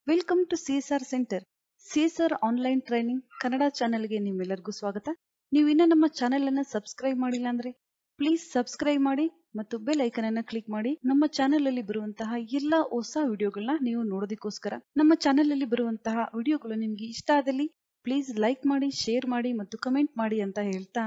Welcome to CSR centre. CSR online training Kannada ಚಾನೆಲ್ಗೆ ನಿಮ್ಮೆಲ್ಲರಿಗೂ ಸ್ವಾಗತ. ನೀವು ಇನ್ನೂ ನಮ್ಮ ಚಾನೆಲ್ ಅನ್ನ ಸಬ್ಸ್ಕ್ರೈಬ್ ಮಾಡಿಲ್ಲ ಅಂದ್ರೆ ಪ್ಲೀಸ್ ಸಬ್ಸ್ಕ್ರೈಬ್ ಮಾಡಿ ಮತ್ತು ಬೆಲ್ ಐಕನ್ ಅನ್ನ ಕ್ಲಿಕ್ ಮಾಡಿ. ನಮ್ಮ ಚಾನೆಲ್ ಅಲ್ಲಿ ಬರುವಂತಹ ಎಲ್ಲಾ ಹೊಸ ವಿಡಿಯೋಗಳನ್ನ ನೀವು ನೋಡೋದಕ್ಕೋಸ್ಕರ. ನಮ್ಮ ಚಾನೆಲ್ ಅಲ್ಲಿ ಬರುವಂತಹ ವಿಡಿಯೋಗಳು ನಿಮ್ಗೆ ಇಷ್ಟ ಆದಲ್ಲಿ ಪ್ಲೀಸ್ ಲೈಕ್ ಮಾಡಿ, ಶೇರ್ ಮಾಡಿ ಮತ್ತು ಕಮೆಂಟ್ ಮಾಡಿ ಅಂತ ಹೇಳ್ತಾ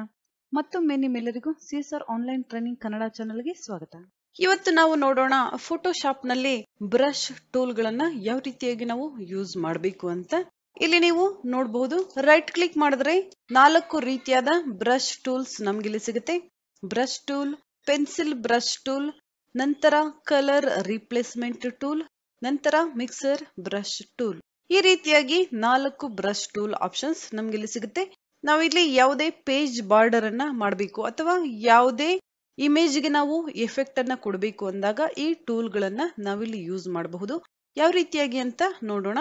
ಮತ್ತೊಮ್ಮೆ ನಿಮ್ಮೆಲ್ಲರಿಗೂ ಸಿಎಸ್ಆರ್ ಆನ್ಲೈನ್ ಟ್ರೈನಿಂಗ್ ಕನ್ನಡ ಚಾನೆಲ್ಗೆ ಸ್ವಾಗತ. ಇವತ್ತು ನಾವು ನೋಡೋಣ ಫೋಟೋಶಾಪ್ ನಲ್ಲಿ ಬ್ರಷ್ ಟೂಲ್ ಗಳನ್ನ ಯಾವ ರೀತಿಯಾಗಿ ನಾವು ಯೂಸ್ ಮಾಡಬೇಕು ಅಂತ. ಇಲ್ಲಿ ನೀವು ನೋಡಬಹುದು, ರೈಟ್ ಕ್ಲಿಕ್ ಮಾಡಿದ್ರೆ 4 ರೀತಿಯಾದ ಬ್ರಷ್ ಟೂಲ್ಸ್ ನಮ್ಗೆ ಇಲ್ಲಿ ಸಿಗುತ್ತೆ. Brush tool, pencil brush tool, ನಂತರ ಕಲರ್ ರಿಪ್ಲೇಸ್ಮೆಂಟ್ ಟೂಲ್, ನಂತರ ಮಿಕ್ಸರ್ ಬ್ರಷ್ ಟೂಲ್. ಈ ರೀತಿಯಾಗಿ 4 ಬ್ರಷ್ ಟೂಲ್ ಆಪ್ಷನ್ಸ್ ನಮ್ಗೆ ಇಲ್ಲಿ ಸಿಗುತ್ತೆ. ನಾವಿಲ್ಲಿ ಯಾವುದೇ ಪೇಜ್ ಬಾರ್ಡರ್ ಅನ್ನ ಮಾಡಬೇಕು ಅಥವಾ ಯಾವುದೇ ಇಮೇಜ್ ಗೆ ನಾವು ಎಫೆಕ್ಟ್ ಅನ್ನ ಕೊಡಬೇಕು ಅಂದಾಗ ಈ ಟೂಲ್ ಗಳನ್ನ ನಾವಿಲ್ಲಿ ಯೂಸ್ ಮಾಡಬಹುದು. ಯಾವ ರೀತಿಯಾಗಿ ಅಂತ ನೋಡೋಣ.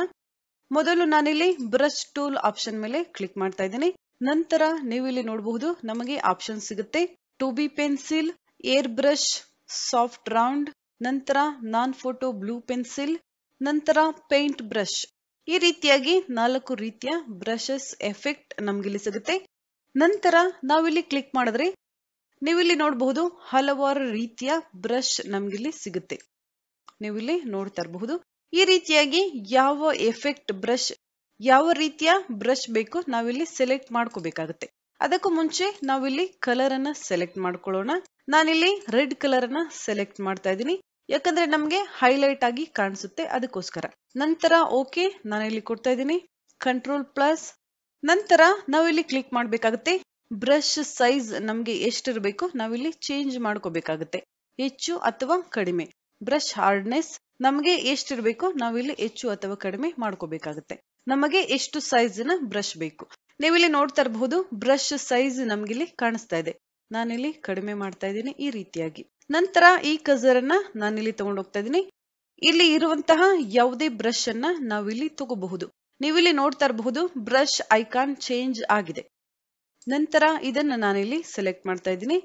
ಮೊದಲು ನಾನಿಲ್ಲಿ ಬ್ರಷ್ ಟೂಲ್ ಆಪ್ಷನ್ ಮೇಲೆ ಕ್ಲಿಕ್ ಮಾಡ್ತಾ ಇದ್ದೀನಿ. ನಂತರ ನೀವು ಇಲ್ಲಿ ನೋಡಬಹುದು, ನಮಗೆ ಆಪ್ಷನ್ ಸಿಗುತ್ತೆ. 2B pencil, air brush, soft round, ನಂತರ ನಾನ್ ಫೋಟೋ ಬ್ಲೂ ಪೆನ್ಸಿಲ್, ನಂತರ ಪೇಂಟ್ ಬ್ರಷ್. ಈ ರೀತಿಯಾಗಿ 4 ರೀತಿಯ ಬ್ರಷಸ್ ಎಫೆಕ್ಟ್ ನಮ್ಗಿಲ್ಲಿ ಸಿಗುತ್ತೆ. ನಂತರ ನಾವಿಲ್ಲಿ ಕ್ಲಿಕ್ ಮಾಡಿದ್ರೆ ನೀವಿಲ್ಲಿ ನೋಡಬಹುದು ಹಲವಾರು ರೀತಿಯ ಬ್ರಷ್ ನಮ್ಗಿಲ್ಲಿ ಸಿಗುತ್ತೆ. ನೀವಿಲ್ಲಿ ನೋಡ್ತಾ ಇರಬಹುದು. ಈ ರೀತಿಯಾಗಿ ಯಾವ ಎಫೆಕ್ಟ್ ಬ್ರಷ್, ಯಾವ ರೀತಿಯ ಬ್ರಷ್ ಬೇಕು ನಾವಿಲ್ಲಿ ಸೆಲೆಕ್ಟ್ ಮಾಡ್ಕೋಬೇಕಾಗುತ್ತೆ. ಅದಕ್ಕೂ ಮುಂಚೆ ನಾವಿಲ್ಲಿ ಕಲರ್ ಅನ್ನ ಸೆಲೆಕ್ಟ್ ಮಾಡ್ಕೊಳ್ಳೋಣ. ನಾನಿಲ್ಲಿ ರೆಡ್ ಕಲರ್ ಅನ್ನ ಸೆಲೆಕ್ಟ್ ಮಾಡ್ತಾ ಇದ್ದೀನಿ, ಯಾಕಂದ್ರೆ ನಮ್ಗೆ ಹೈಲೈಟ್ ಆಗಿ ಕಾಣಿಸುತ್ತೆ, ಅದಕ್ಕೋಸ್ಕರ. ನಂತರ ಓಕೆ ನಾನಿಲ್ಲಿ ಕೊಡ್ತಾ ಇದ್ದೀನಿ, ಕಂಟ್ರೋಲ್+. ನಂತರ ನಾವಿಲ್ಲಿ ಕ್ಲಿಕ್ ಮಾಡ್ಬೇಕಾಗುತ್ತೆ. ಬ್ರಷ್ ಸೈಜ್ ನಮ್ಗೆ ಎಷ್ಟಿರಬೇಕು ನಾವಿಲ್ಲಿ ಚೇಂಜ್ ಮಾಡ್ಕೋಬೇಕಾಗುತ್ತೆ, ಹೆಚ್ಚು ಅಥವಾ ಕಡಿಮೆ. ಬ್ರಷ್ ಹಾರ್ಡ್ನೆಸ್ ನಮ್ಗೆ ಎಷ್ಟಿರಬೇಕು ನಾವಿಲ್ಲಿ ಹೆಚ್ಚು ಅಥವಾ ಕಡಿಮೆ ಮಾಡ್ಕೋಬೇಕಾಗುತ್ತೆ. ನಮಗೆ ಎಷ್ಟು ಸೈಜ್ ನ ಬ್ರಷ್ ಬೇಕು. ನೀವಿಲ್ಲಿ ನೋಡ್ತಾ ಇರಬಹುದು, ಬ್ರಷ್ ಸೈಜ್ ನಮ್ಗಿಲ್ಲಿ ಕಾಣಿಸ್ತಾ ಇದೆ. ನಾನಿಲ್ಲಿ ಕಡಿಮೆ ಮಾಡ್ತಾ ಇದ್ದೀನಿ ಈ ರೀತಿಯಾಗಿ. ನಂತರ ಈ ಕಜರ್ ಅನ್ನ ನಾನಿಲ್ಲಿ ತಗೊಂಡು ಹೋಗ್ತಾ ಇದ್ದೀನಿ. ಇಲ್ಲಿ ಇರುವಂತಹ ಯಾವುದೇ ಬ್ರಷ್ ಅನ್ನ ನಾವಿಲ್ಲಿ ತಗೋಬಹುದು. ನೀವಿಲ್ಲಿ ನೋಡ್ತಾ ಇರಬಹುದು, ಬ್ರಷ್ ಐಕಾನ್ ಚೇಂಜ್ ಆಗಿದೆ. ನಂತರ ಇದನ್ನ ನಾನಿಲ್ಲಿ ಸೆಲೆಕ್ಟ್ ಮಾಡ್ತಾ ಇದ್ದೀನಿ.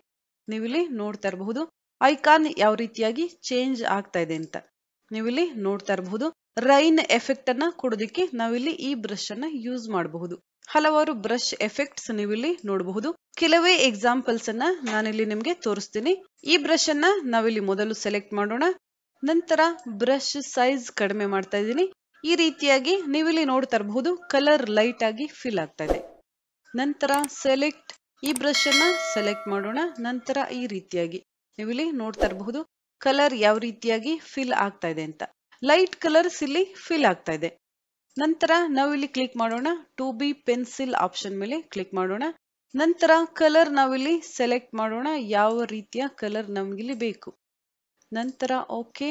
ನೀವಿಲ್ಲಿ ನೋಡ್ತಾ ಇರಬಹುದು ಐಕಾನ್ ಯಾವ ರೀತಿಯಾಗಿ ಚೇಂಜ್ ಆಗ್ತಾ ಇದೆ ಅಂತ. ನೀವಿಲ್ಲಿ ನೋಡ್ತಾ ಇರಬಹುದು, ರೈನ್ ಎಫೆಕ್ಟ್ ಅನ್ನ ಕೊಡೋದಕ್ಕೆ ನಾವಿಲ್ಲಿ ಈ ಬ್ರಷ್ ಅನ್ನ ಯೂಸ್ ಮಾಡಬಹುದು. ಹಲವಾರು ಬ್ರಷ್ ಎಫೆಕ್ಟ್ಸ್ ನೀವಿಲ್ಲಿ ನೋಡಬಹುದು. ಕೆಲವೇ ಎಕ್ಸಾಂಪಲ್ಸ್ ಅನ್ನ ನಾನಿಲ್ಲಿ ನಿಮ್ಗೆ ತೋರಿಸ್ತೀನಿ. ಈ ಬ್ರಷ್ ಅನ್ನ ನಾವಿಲ್ಲಿ ಮೊದಲು ಸೆಲೆಕ್ಟ್ ಮಾಡೋಣ. ನಂತರ ಬ್ರಷ್ ಸೈಜ್ ಕಡಿಮೆ ಮಾಡ್ತಾ ಇದ್ದೀನಿ. ಈ ರೀತಿಯಾಗಿ ನೀವಿಲ್ಲಿ ನೋಡ್ತಾ ಇರಬಹುದು, ಕಲರ್ ಲೈಟ್ ಆಗಿ ಫಿಲ್ ಆಗ್ತಾ ಇದೆ. ನಂತರ ಸೆಲೆಕ್ಟ್, ಈ ಬ್ರಷ್ ಅನ್ನ ಸೆಲೆಕ್ಟ್ ಮಾಡೋಣ. ನಂತರ ಈ ರೀತಿಯಾಗಿ ನೀವಿಲ್ಲಿ ನೋಡ್ತಾ ಇರಬಹುದು, ಕಲರ್ ಯಾವ ರೀತಿಯಾಗಿ ಫಿಲ್ ಆಗ್ತಾ ಇದೆ ಅಂತ. ಲೈಟ್ ಕಲರ್ಸ್ ಇಲ್ಲಿ ಫಿಲ್ ಆಗ್ತಾ ಇದೆ. ನಂತರ ನಾವಿಲ್ಲಿ ಕ್ಲಿಕ್ ಮಾಡೋಣ, 2B ಪೆನ್ಸಿಲ್ ಆಪ್ಷನ್ ಮೇಲೆ ಕ್ಲಿಕ್ ಮಾಡೋಣ. ನಂತರ ಕಲರ್ ನಾವಿಲ್ಲಿ ಸೆಲೆಕ್ಟ್ ಮಾಡೋಣ, ಯಾವ ರೀತಿಯ ಕಲರ್ ನಮ್ಗಿಲ್ಲಿ ಬೇಕು. ನಂತರ ಓಕೆ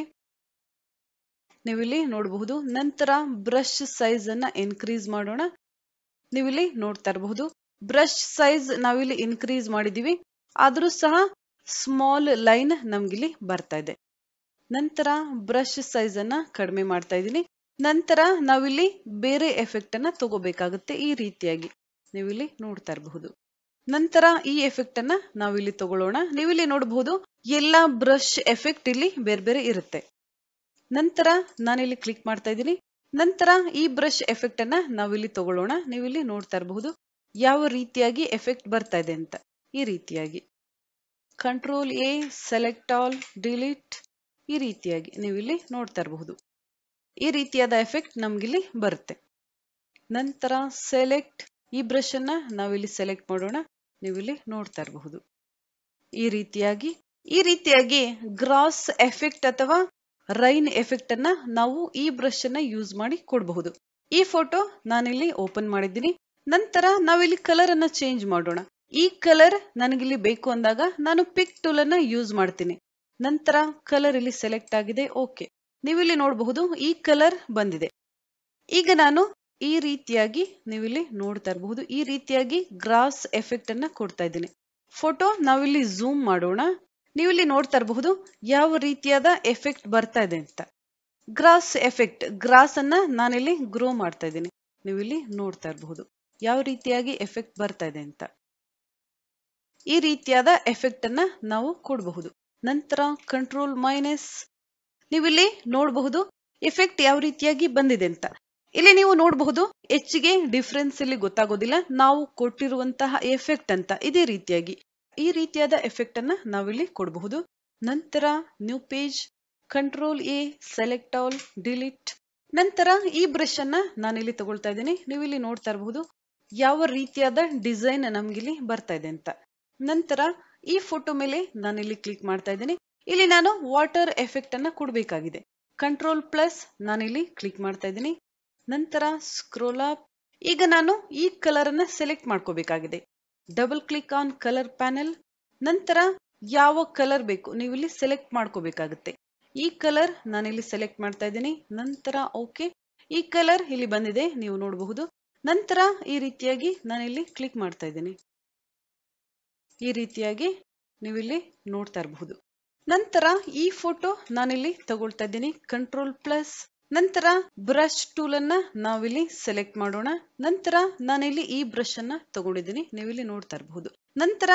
ನೀವಿಲ್ಲಿ ನೋಡಬಹುದು. ನಂತರ ಬ್ರಷ್ ಸೈಜ್ ಅನ್ನ ಇನ್ಕ್ರೀಸ್ ಮಾಡೋಣ. ನೀವಿಲ್ಲಿ ನೋಡ್ತಾ ಇರಬಹುದು, ಬ್ರಷ್ ಸೈಜ್ ನಾವಿಲ್ಲಿ ಇನ್ಕ್ರೀಸ್ ಮಾಡಿದೀವಿ, ಆದ್ರೂ ಸಹ ಸ್ಮಾಲ್ ಲೈನ್ ನಮ್ಗಿಲ್ಲಿ ಬರ್ತಾ ಇದೆ. ನಂತರ ಬ್ರಷ್ ಸೈಜ್ ಅನ್ನ ಕಡಿಮೆ ಮಾಡ್ತಾ ಇದ್ದೀನಿ. ನಂತರ ನಾವಿಲ್ಲಿ ಬೇರೆ ಎಫೆಕ್ಟ್ ಅನ್ನ ತಗೋಬೇಕಾಗುತ್ತೆ. ಈ ರೀತಿಯಾಗಿ ನೀವಿಲ್ಲಿ ನೋಡ್ತಾ ಇರಬಹುದು. ನಂತರ ಈ ಎಫೆಕ್ಟ್ ಅನ್ನ ನಾವಿಲ್ಲಿ ತಗೊಳ್ಳೋಣ. ನೀವಿಲ್ಲಿ ನೋಡಬಹುದು, ಎಲ್ಲಾ ಬ್ರಷ್ ಎಫೆಕ್ಟ್ ಇಲ್ಲಿ ಬೇರೆ ಬೇರೆ ಇರುತ್ತೆ. ನಂತರ ನಾನಿಲ್ಲಿ ಕ್ಲಿಕ್ ಮಾಡ್ತಾ ಇದ್ದೀನಿ. ನಂತರ ಈ ಬ್ರಷ್ ಎಫೆಕ್ಟ್ ಅನ್ನ ನಾವಿಲ್ಲಿ ತಗೊಳ್ಳೋಣ. ನೀವಿಲ್ಲಿ ನೋಡ್ತಾ ಇರಬಹುದು ಯಾವ ರೀತಿಯಾಗಿ ಎಫೆಕ್ಟ್ ಬರ್ತಾ ಇದೆ ಅಂತ. ಈ ರೀತಿಯಾಗಿ ಕಂಟ್ರೋಲ್+A, ಸೆಲೆಕ್ಟ್ ಆಲ್, ಡಿಲೀಟ್, ಈ ರೀತಿಯಾಗಿ ನೀವಿಲ್ಲಿ ನೋಡ್ತಾ ಇರಬಹುದು. ಈ ರೀತಿಯಾದ ಎಫೆಕ್ಟ್ ನಮ್ಗಿಲ್ಲಿ ಬರುತ್ತೆ. ನಂತರ ಸೆಲೆಕ್ಟ್, ಈ ಬ್ರಷ್ ಅನ್ನ ನಾವಿಲ್ಲಿ ಸೆಲೆಕ್ಟ್ ಮಾಡೋಣ. ನೀವಿಲ್ಲಿ ನೋಡ್ತಾ ಇರಬಹುದು ಈ ರೀತಿಯಾಗಿ ಗ್ರಾಸ್ ಎಫೆಕ್ಟ್ ಅಥವಾ ರೈನ್ ಎಫೆಕ್ಟ್ ಅನ್ನ ನಾವು ಈ ಬ್ರಷ್ ಅನ್ನ ಯೂಸ್ ಮಾಡಿ ಕೊಡಬಹುದು. ಈ ಫೋಟೋ ನಾನಿಲ್ಲಿ ಓಪನ್ ಮಾಡಿದ್ದೀನಿ. ನಂತರ ನಾವಿಲ್ಲಿ ಕಲರ್ ಅನ್ನ ಚೇಂಜ್ ಮಾಡೋಣ. ಈ ಕಲರ್ ನನಗಿಲ್ಲಿ ಬೇಕು ಅಂದಾಗ ನಾನು ಪಿಕ್ ಟೂಲ್ ಅನ್ನ ಯೂಸ್ ಮಾಡ್ತೀನಿ. ನಂತರ ಕಲರ್ ಇಲ್ಲಿ ಸೆಲೆಕ್ಟ್ ಆಗಿದೆ. ಓಕೆ ನೀವಿಲ್ಲಿ ನೋಡಬಹುದು, ಈ ಕಲರ್ ಬಂದಿದೆ. ಈಗ ನಾನು ಈ ರೀತಿಯಾಗಿ ನೀವಿಲ್ಲಿ ನೋಡ್ತಾ ಇರಬಹುದು, ಈ ರೀತಿಯಾಗಿ ಗ್ರಾಸ್ ಎಫೆಕ್ಟ್ ಅನ್ನ ಕೊಡ್ತಾ ಇದ್ದೀನಿ. ಫೋಟೋ ನಾವಿಲ್ಲಿ ಝೂಮ್ ಮಾಡೋಣ. ನೀವಿಲ್ಲಿ ನೋಡ್ತಾ ಇರಬಹುದು ಯಾವ ರೀತಿಯಾದ ಎಫೆಕ್ಟ್ ಬರ್ತಾ ಇದೆ ಅಂತ. ಗ್ರಾಸ್ ಎಫೆಕ್ಟ್, ಗ್ರಾಸ್ ಅನ್ನ ನಾನಿಲ್ಲಿ ಗ್ರೋ ಮಾಡ್ತಾ ಇದ್ದೀನಿ. ನೀವಿಲ್ಲಿ ನೋಡ್ತಾ ಇರಬಹುದು ಯಾವ ರೀತಿಯಾಗಿ ಎಫೆಕ್ಟ್ ಬರ್ತಾ ಇದೆ ಅಂತ. ಈ ರೀತಿಯಾದ ಎಫೆಕ್ಟ್ ಅನ್ನ ನಾವು ಕೊಡಬಹುದು. ನಂತರ ಕಂಟ್ರೋಲ್-, ನೀವಿಲ್ಲಿ ನೋಡಬಹುದು ಎಫೆಕ್ಟ್ ಯಾವ ರೀತಿಯಾಗಿ ಬಂದಿದೆ ಅಂತ. ಇಲ್ಲಿ ನೀವು ನೋಡಬಹುದು, ಹೆಚ್ಚಿಗೆ ಡಿಫರೆನ್ಸ್ ಇಲ್ಲಿ ಗೊತ್ತಾಗೋದಿಲ್ಲ. ನಾವು ಕೊಟ್ಟಿರುವಂತಹ ಎಫೆಕ್ಟ್ ಅಂತ ಇದೇ ರೀತಿಯಾಗಿ ಈ ರೀತಿಯಾದ ಎಫೆಕ್ಟ್ ಅನ್ನ ನಾವಿಲ್ಲಿ ಕೊಡಬಹುದು. ನಂತರ new page, control A, select all, delete. ನಂತರ ಈ ಬ್ರಷ್ ಅನ್ನ ನಾನಿಲ್ಲಿ ತಗೊಳ್ತಾ ಇದ್ದೀನಿ. ನೀವು ಇಲ್ಲಿ ನೋಡ್ತಾ ಇರಬಹುದು ಯಾವ ರೀತಿಯಾದ ಡಿಸೈನ್ ನಮ್ಗಿಲ್ಲಿ ಬರ್ತಾ ಇದೆ ಅಂತ. ನಂತರ ಈ ಫೋಟೋ ಮೇಲೆ ನಾನಿಲ್ಲಿ ಕ್ಲಿಕ್ ಮಾಡ್ತಾ ಇದ್ದೀನಿ. ಇಲ್ಲಿ ನಾನು ವಾಟರ್ ಎಫೆಕ್ಟ್ ಅನ್ನ ಕೊಡಬೇಕಾಗಿದೆ. ಕಂಟ್ರೋಲ್ ಪ್ಲಸ್ ನಾನಿಲ್ಲಿ ಕ್ಲಿಕ್ ಮಾಡ್ತಾ ಇದ್ದೀನಿ. ನಂತರ ಸ್ಕ್ರೋಲ್ ಅಪ್. ಈಗ ನಾನು ಈ ಕಲರ್ ಅನ್ನ ಸೆಲೆಕ್ಟ್ ಮಾಡ್ಕೋಬೇಕಾಗಿದೆ. Double click on colour panel. ನಂತರ ಯಾವ ಕಲರ್ ಬೇಕು ನೀವು ಇಲ್ಲಿ ಸೆಲೆಕ್ಟ್ ಮಾಡ್ಕೋಬೇಕಾಗುತ್ತೆ. ಈ ಕಲರ್ ನಾನಿಲ್ಲಿ ಸೆಲೆಕ್ಟ್ ಮಾಡ್ತಾ ಇದ್ದೀನಿ. ನಂತರ ಓಕೆ, ಈ ಕಲರ್ ಇಲ್ಲಿ ಬಂದಿದೆ, ನೀವು ನೋಡಬಹುದು. ನಂತರ ಈ ರೀತಿಯಾಗಿ ನಾನಿಲ್ಲಿ ಕ್ಲಿಕ್ ಮಾಡ್ತಾ ಇದ್ದೀನಿ. ಈ ರೀತಿಯಾಗಿ ನೀವಿಲ್ಲಿ ನೋಡ್ತಾ ಇರಬಹುದು. ನಂತರ ಈ ಫೋಟೋ ನಾನಿಲ್ಲಿ ತಗೊಳ್ತಾ ಇದ್ದೀನಿ. Control plus. ನಂತರ ಬ್ರಷ್ ಟೂಲ್ ಅನ್ನ ನಾವಿಲ್ಲಿ ಸೆಲೆಕ್ಟ್ ಮಾಡೋಣ. ನಂತರ ನಾನಿಲ್ಲಿ ಈ ಬ್ರಷ್ ಅನ್ನ ತಗೊಂಡಿದ್ದೀನಿ, ನೀವಿಲ್ಲಿ ನೋಡ್ತಾ ಇರಬಹುದು. ನಂತರ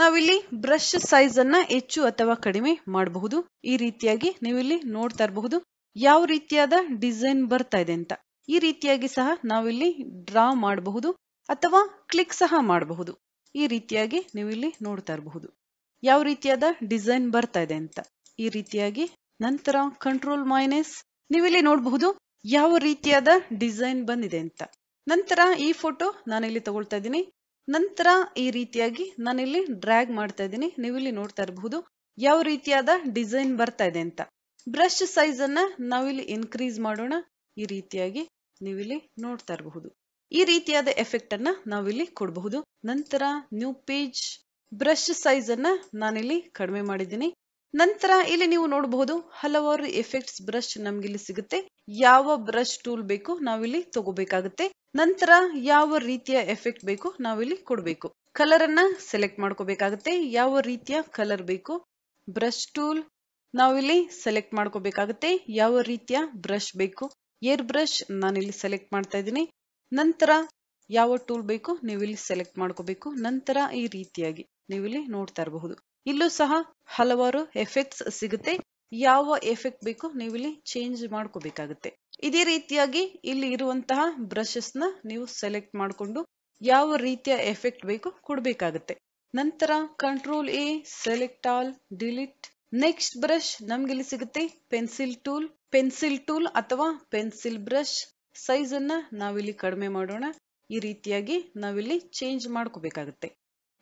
ನಾವಿಲ್ಲಿ ಬ್ರಷ್ ಸೈಜ್ ಅನ್ನ ಹೆಚ್ಚು ಅಥವಾ ಕಡಿಮೆ ಮಾಡಬಹುದು. ಈ ರೀತಿಯಾಗಿ ನೀವಿಲ್ಲಿ ನೋಡ್ತಾ ಇರಬಹುದು ಯಾವ ರೀತಿಯಾದ ಡಿಸೈನ್ ಬರ್ತಾ ಇದೆ ಅಂತ. ಈ ರೀತಿಯಾಗಿ ಸಹ ನಾವಿಲ್ಲಿ ಡ್ರಾ ಮಾಡಬಹುದು ಅಥವಾ ಕ್ಲಿಕ್ ಸಹ ಮಾಡಬಹುದು. ಈ ರೀತಿಯಾಗಿ ನೀವಿಲ್ಲಿ ನೋಡ್ತಾ ಇರಬಹುದು ಯಾವ ರೀತಿಯಾದ ಡಿಸೈನ್ ಬರ್ತಾ ಇದೆ ಅಂತ. ಈ ರೀತಿಯಾಗಿ ನಂತರ ಕಂಟ್ರೋಲ್ ಮೈನಸ್, ನೀವಿಲ್ಲಿ ನೋಡಬಹುದು ಯಾವ ರೀತಿಯಾದ ಡಿಸೈನ್ ಬಂದಿದೆ ಅಂತ. ನಂತರ ಈ ಫೋಟೋ ನಾನಿಲ್ಲಿ ತಗೊಳ್ತಾ ಇದ್ದೀನಿ. ನಂತರ ಈ ರೀತಿಯಾಗಿ ನಾನಿಲ್ಲಿ ಡ್ರ್ಯಾಗ್ ಮಾಡ್ತಾ ಇದ್ದೀನಿ. ನೀವಿಲ್ಲಿ ನೋಡ್ತಾ ಇರಬಹುದು ಯಾವ ರೀತಿಯಾದ ಡಿಸೈನ್ ಬರ್ತಾ ಇದೆ ಅಂತ. ಬ್ರಷ್ ಸೈಜ್ ಅನ್ನ ನಾವಿಲ್ಲಿ ಇನ್ಕ್ರೀಸ್ ಮಾಡೋಣ. ಈ ರೀತಿಯಾಗಿ ನೀವಿಲ್ಲಿ ನೋಡ್ತಾ ಇರಬಹುದು ಈ ರೀತಿಯಾದ ಎಫೆಕ್ಟ್ ಅನ್ನ ನಾವಿಲ್ಲಿ ಕೊಡಬಹುದು. ನಂತರ ನ್ಯೂ ಪೇಜ್, ಬ್ರಷ್ ಸೈಜ್ ಅನ್ನ ನಾನಿಲ್ಲಿ ಕಡಿಮೆ ಮಾಡಿದ್ದೀನಿ. ನಂತರ ಇಲ್ಲಿ ನೀವು ನೋಡಬಹುದು ಹಲವಾರು ಎಫೆಕ್ಟ್ಸ್ ಬ್ರಷ್ ನಮ್ಗಿಲ್ಲಿ ಸಿಗುತ್ತೆ. ಯಾವ ಬ್ರಷ್ ಟೂಲ್ ಬೇಕು ನಾವಿಲ್ಲಿ ತಗೋಬೇಕಾಗುತ್ತೆ. ನಂತರ ಯಾವ ರೀತಿಯ ಎಫೆಕ್ಟ್ ಬೇಕು ನಾವಿಲ್ಲಿ ಕೊಡಬೇಕು. ಕಲರ್ ಅನ್ನ ಸೆಲೆಕ್ಟ್ ಮಾಡ್ಕೋಬೇಕಾಗುತ್ತೆ. ಯಾವ ರೀತಿಯ ಕಲರ್ ಬೇಕು. ಬ್ರಷ್ ಟೂಲ್ ನಾವಿಲ್ಲಿ ಸೆಲೆಕ್ಟ್ ಮಾಡ್ಕೋಬೇಕಾಗುತ್ತೆ. ಯಾವ ರೀತಿಯ ಬ್ರಷ್ ಬೇಕು. ಏರ್ ಬ್ರಷ್ ನಾನಿಲ್ಲಿ ಸೆಲೆಕ್ಟ್ ಮಾಡ್ತಾ ಇದ್ದೀನಿ. ನಂತರ ಯಾವ ಟೂಲ್ ಬೇಕು ನೀವಿಲ್ಲಿ ಸೆಲೆಕ್ಟ್ ಮಾಡ್ಕೋಬೇಕು. ನಂತರ ಈ ರೀತಿಯಾಗಿ ನೀವಿಲ್ಲಿ ನೋಡ್ತಾ ಇರಬಹುದು ಇಲ್ಲೂ ಸಹ ಹಲವಾರು ಎಫೆಕ್ಟ್ಸ್ ಸಿಗುತ್ತೆ. ಯಾವ ಎಫೆಕ್ಟ್ ಬೇಕು ನೀವಿಲ್ಲಿ ಚೇಂಜ್ ಮಾಡ್ಕೋಬೇಕಾಗುತ್ತೆ. ಇದೇ ರೀತಿಯಾಗಿ ಇಲ್ಲಿ ಇರುವಂತಹ ಬ್ರಷಸ್ ನ ನೀವು ಸೆಲೆಕ್ಟ್ ಮಾಡಿಕೊಂಡು ಯಾವ ರೀತಿಯ ಎಫೆಕ್ಟ್ ಬೇಕು ಕೊಡಬೇಕಾಗುತ್ತೆ. ನಂತರ control A, select all, delete. Next brush ನಮ್ಗೆ ಇಲ್ಲಿ ಸಿಗುತ್ತೆ ಪೆನ್ಸಿಲ್ ಟೂಲ್. ಪೆನ್ಸಿಲ್ ಟೂಲ್ ಅಥವಾ ಪೆನ್ಸಿಲ್ ಬ್ರಷ್ ಸೈಜ್ ಅನ್ನ ನಾವಿಲ್ಲಿ ಕಡಿಮೆ ಮಾಡೋಣ. ಈ ರೀತಿಯಾಗಿ ನಾವಿಲ್ಲಿ ಚೇಂಜ್ ಮಾಡ್ಕೋಬೇಕಾಗುತ್ತೆ.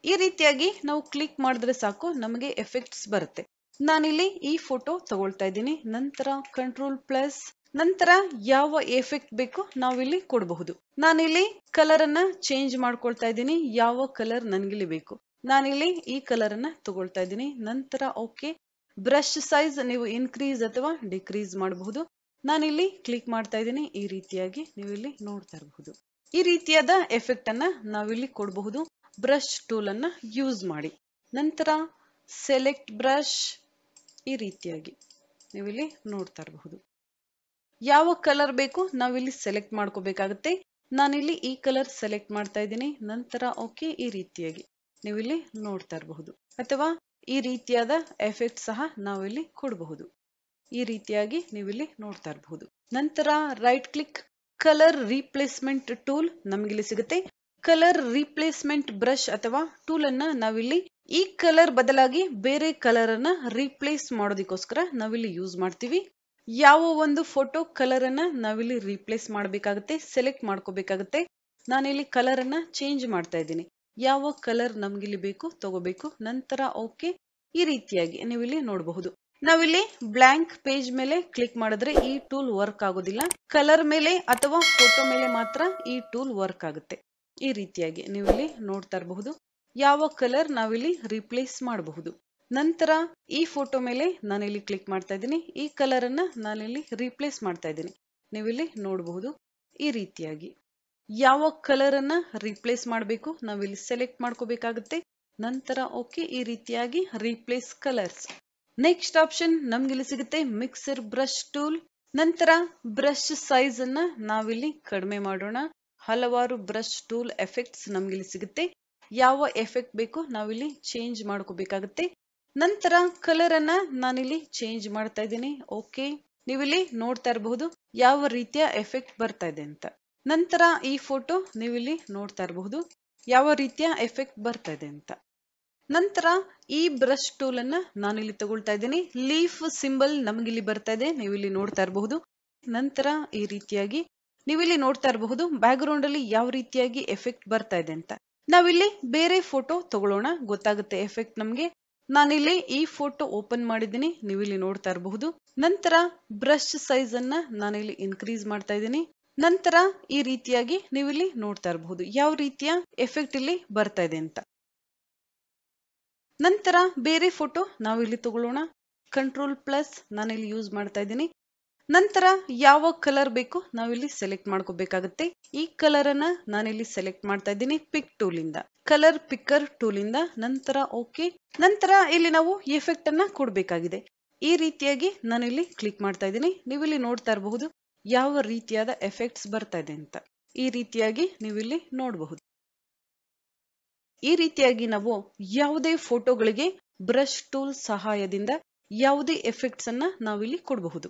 ಈ ರೀತಿಯಾಗಿ ನಾವು ಕ್ಲಿಕ್ ಮಾಡಿದ್ರೆ ಸಾಕು ನಮಗೆ ಎಫೆಕ್ಟ್ಸ್ ಬರುತ್ತೆ. ನಾನಿಲ್ಲಿ ಈ ಫೋಟೋ ತಗೊಳ್ತಾ ಇದ್ದೀನಿ. ನಂತರ ಕಂಟ್ರೋಲ್ ಪ್ಲಸ್. ನಂತರ ಯಾವ ಎಫೆಕ್ಟ್ ಬೇಕು ನಾವಿಲ್ಲಿ ಕೊಡಬಹುದು. ನಾನಿಲ್ಲಿ ಕಲರ್ ಅನ್ನ ಚೇಂಜ್ ಮಾಡ್ಕೊಳ್ತಾ ಇದ್ದೀನಿ. ಯಾವ ಕಲರ್ ನನ್ಗಿಲ್ಲಿ ಬೇಕು ನಾನಿಲ್ಲಿ ಈ ಕಲರ್ ಅನ್ನ ತಗೊಳ್ತಾ ಇದ್ದೀನಿ. ನಂತರ ಓಕೆ, ಬ್ರಷ್ ಸೈಜ್ ನೀವು ಇನ್ಕ್ರೀಸ್ ಅಥವಾ ಡಿಕ್ರೀಸ್ ಮಾಡಬಹುದು. ನಾನಿಲ್ಲಿ ಕ್ಲಿಕ್ ಮಾಡ್ತಾ ಇದ್ದೀನಿ. ಈ ರೀತಿಯಾಗಿ ನೀವು ಇಲ್ಲಿ ನೋಡ್ತಾ ಇರಬಹುದು ಈ ರೀತಿಯಾದ ಎಫೆಕ್ಟ್ ಅನ್ನ ನಾವಿಲ್ಲಿ ಕೊಡಬಹುದು ಬ್ರಷ್ ಟೂಲ್ ಅನ್ನ ಯೂಸ್ ಮಾಡಿ. ನಂತರ ಸೆಲೆಕ್ಟ್ ಬ್ರಷ್, ಈ ರೀತಿಯಾಗಿ ನೀವಿಲ್ಲಿ ನೋಡ್ತಾ ಇರಬಹುದು ಯಾವ ಕಲರ್ ಬೇಕು ನಾವಿಲ್ಲಿ ಸೆಲೆಕ್ಟ್ ಮಾಡ್ಕೋಬೇಕಾಗುತ್ತೆ. ನಾನಿಲ್ಲಿ ಈ ಕಲರ್ ಸೆಲೆಕ್ಟ್ ಮಾಡ್ತಾ ಇದ್ದೀನಿ. ನಂತರ ಓಕೆ, ಈ ರೀತಿಯಾಗಿ ನೀವಿಲ್ಲಿ ನೋಡ್ತಾ ಇರಬಹುದು ಅಥವಾ ಈ ರೀತಿಯಾದ ಎಫೆಕ್ಟ್ ಸಹ ನಾವಿಲ್ಲಿ ಕೊಡಬಹುದು. ಈ ರೀತಿಯಾಗಿ ನೀವಿಲ್ಲಿ ನೋಡ್ತಾ ಇರಬಹುದು. ನಂತರ right click, colour replacement tool ನಮ್ಗಿಲ್ಲಿ ಸಿಗುತ್ತೆ. ಕಲರ್ ರೀಪ್ಲೇಸ್ಮೆಂಟ್ ಬ್ರಷ್ ಅಥವಾ ಟೂಲ್ ಅನ್ನ ನಾವಿಲ್ಲಿ ಈ ಕಲರ್ ಬದಲಾಗಿ ಬೇರೆ ಕಲರ್ ಅನ್ನ ರೀಪ್ಲೇಸ್ ಮಾಡೋದಕ್ಕೋಸ್ಕರ ನಾವಿಲ್ಲಿ ಯೂಸ್ ಮಾಡ್ತೀವಿ. ಯಾವ ಒಂದು ಫೋಟೋ ಕಲರ್ ಅನ್ನ ನಾವಿಲ್ಲಿ ರೀಪ್ಲೇಸ್ ಮಾಡಬೇಕಾಗುತ್ತೆ, ಸೆಲೆಕ್ಟ್ ಮಾಡ್ಕೋಬೇಕಾಗುತ್ತೆ. ನಾನಿಲ್ಲಿ ಕಲರ್ ಅನ್ನ ಚೇಂಜ್ ಮಾಡ್ತಾ ಇದ್ದೀನಿ. ಯಾವ ಕಲರ್ ನಮ್ಗಿಲ್ಲಿ ಬೇಕು ತಗೋಬೇಕು. ನಂತರ ಓಕೆ, ಈ ರೀತಿಯಾಗಿ ನೀವಿಲ್ಲಿ ನೋಡಬಹುದು. ನಾವಿಲ್ಲಿ ಬ್ಲಾಂಕ್ ಪೇಜ್ ಮೇಲೆ ಕ್ಲಿಕ್ ಮಾಡಿದ್ರೆ ಈ ಟೂಲ್ ವರ್ಕ್ ಆಗೋದಿಲ್ಲ. ಕಲರ್ ಮೇಲೆ ಅಥವಾ ಫೋಟೋ ಮೇಲೆ ಮಾತ್ರ ಈ ಟೂಲ್ ವರ್ಕ್ ಆಗುತ್ತೆ. ಈ ರೀತಿಯಾಗಿ ನೀವಿಲ್ಲಿ ನೋಡ್ತಾ ಇರಬಹುದು ಯಾವ ಕಲರ್ ನಾವಿಲ್ಲಿ ರಿಪ್ಲೇಸ್ ಮಾಡಬಹುದು. ನಂತರ ಈ ಫೋಟೋ ಮೇಲೆ ನಾನಿಲ್ಲಿ ಕ್ಲಿಕ್ ಮಾಡ್ತಾ ಇದ್ದೀನಿ. ಈ ಕಲರ್ ಅನ್ನ ನಾನಿಲ್ಲಿ ರಿಪ್ಲೇಸ್ ಮಾಡ್ತಾ ಇದ್ದೀನಿ. ನೀವಿಲ್ಲಿ ನೋಡಬಹುದು ಈ ರೀತಿಯಾಗಿ ಯಾವ ಕಲರ್ ಅನ್ನ ರಿಪ್ಲೇಸ್ ಮಾಡಬೇಕು ನಾವಿಲ್ಲಿ ಸೆಲೆಕ್ಟ್ ಮಾಡ್ಕೋಬೇಕಾಗುತ್ತೆ. ನಂತರ ಓಕೆ, ಈ ರೀತಿಯಾಗಿ ರಿಪ್ಲೇಸ್ ಕಲರ್ಸ್. ನೆಕ್ಸ್ಟ್ ಆಪ್ಷನ್ ನಮ್ಗಿಲ್ಲಿ ಸಿಗುತ್ತೆ ಮಿಕ್ಸರ್ ಬ್ರಷ್ ಟೂಲ್. ನಂತರ ಬ್ರಷ್ ಸೈಜ್ ಅನ್ನ ನಾವಿಲ್ಲಿ ಕಡಿಮೆ ಮಾಡೋಣ. ಹಲವಾರು ಬ್ರಷ್ ಟೂಲ್ ಎಫೆಕ್ಟ್ಸ್ ನಮ್ಗಿಲ್ಲಿ ಸಿಗುತ್ತೆ. ಯಾವ ಎಫೆಕ್ಟ್ ಬೇಕು ನಾವಿಲ್ಲಿ ಚೇಂಜ್ ಮಾಡ್ಕೋಬೇಕಾಗುತ್ತೆ. ನಂತರ ಕಲರ್ ಅನ್ನ ನಾನಿಲ್ಲಿ ಚೇಂಜ್ ಮಾಡ್ತಾ ಇದ್ದೀನಿ. ಓಕೆ, ನೀವಿಲ್ಲಿ ನೋಡ್ತಾ ಇರಬಹುದು ಯಾವ ರೀತಿಯ ಎಫೆಕ್ಟ್ ಬರ್ತಾ ಇದೆ ಅಂತ. ನಂತರ ಈ ಫೋಟೋ ನೀವಿಲ್ಲಿ ನೋಡ್ತಾ ಇರಬಹುದು ಯಾವ ರೀತಿಯ ಎಫೆಕ್ಟ್ ಬರ್ತಾ ಇದೆ ಅಂತ. ನಂತರ ಈ ಬ್ರಷ್ ಟೂಲ್ ಅನ್ನ ನಾನಿಲ್ಲಿ ತಗೊಳ್ತಾ ಇದ್ದೀನಿ. ಲೀಫ್ ಸಿಂಬಲ್ ನಮಗಿಲ್ಲಿ ಬರ್ತಾ ಇದೆ, ನೀವಿಲ್ಲಿ ನೋಡ್ತಾ ಇರಬಹುದು. ನಂತರ ಈ ರೀತಿಯಾಗಿ ನೀವಿಲ್ಲಿ ನೋಡ್ತಾ ಇರಬಹುದು ಬ್ಯಾಕ್ ಗ್ರೌಂಡ್ ಅಲ್ಲಿ ಯಾವ ರೀತಿಯಾಗಿ ಎಫೆಕ್ಟ್ ಬರ್ತಾ ಇದೆ ಅಂತ. ನಾವಿಲ್ಲಿ ಬೇರೆ ಫೋಟೋ ತಗೊಳ್ಳೋಣ, ಗೊತ್ತಾಗುತ್ತೆ ಎಫೆಕ್ಟ್ ನಮ್ಗೆ. ನಾನಿಲ್ಲಿ ಈ ಫೋಟೋ ಓಪನ್ ಮಾಡಿದ್ದೀನಿ, ನೀವಿಲ್ಲಿ ನೋಡ್ತಾ ಇರಬಹುದು. ನಂತರ ಬ್ರಷ್ ಸೈಜ್ ಅನ್ನ ನಾನಿಲ್ಲಿ ಇನ್ಕ್ರೀಸ್ ಮಾಡ್ತಾ ಇದ್ದೀನಿ. ನಂತರ ಈ ರೀತಿಯಾಗಿ ನೀವಿಲ್ಲಿ ನೋಡ್ತಾ ಇರಬಹುದು ಯಾವ ರೀತಿಯ ಎಫೆಕ್ಟ್ ಇಲ್ಲಿ ಬರ್ತಾ ಇದೆ ಅಂತ. ನಂತರ ಬೇರೆ ಫೋಟೋ ನಾವಿಲ್ಲಿ ತಗೊಳ್ಳೋಣ. ಕಂಟ್ರೋಲ್+ ನಾನಿಲ್ಲಿ ಯೂಸ್ ಮಾಡ್ತಾ ಇದ್ದೀನಿ. ನಂತರ ಯಾವ ಕಲರ್ ಬೇಕು ನಾವಿಲ್ಲಿ ಸೆಲೆಕ್ಟ್ ಮಾಡ್ಕೋಬೇಕಾಗುತ್ತೆ. ಈ ಕಲರ್ ಅನ್ನ ನಾನಿಲ್ಲಿ ಸೆಲೆಕ್ಟ್ ಮಾಡ್ತಾ ಇದ್ದೀನಿ ಪಿಕ್ ಟೂಲ್ ಇಂದ, ಕಲರ್ ಪಿಕ್ಕರ್ ಟೂಲ್ ಇಂದ. ನಂತರ ಓಕೆ. ನಂತರ ಇಲ್ಲಿ ನಾವು ಎಫೆಕ್ಟ್ ಅನ್ನ ಕೊಡಬೇಕಾಗಿದೆ. ಈ ರೀತಿಯಾಗಿ ನಾನಿಲ್ಲಿ ಕ್ಲಿಕ್ ಮಾಡ್ತಾ ಇದ್ದೀನಿ. ನೀವಿಲ್ಲಿ ನೋಡ್ತಾ ಇರಬಹುದು ಯಾವ ರೀತಿಯಾದ ಎಫೆಕ್ಟ್ಸ್ ಬರ್ತಾ ಇದೆ ಅಂತ. ಈ ರೀತಿಯಾಗಿ ನೀವಿಲ್ಲಿ ನೋಡಬಹುದು. ಈ ರೀತಿಯಾಗಿ ನಾವು ಯಾವುದೇ ಫೋಟೋಗಳಿಗೆ ಬ್ರಷ್ ಟೂಲ್ ಸಹಾಯದಿಂದ ಯಾವುದೇ ಎಫೆಕ್ಟ್ಸ್ ಅನ್ನ ನಾವಿಲ್ಲಿ ಕೊಡಬಹುದು.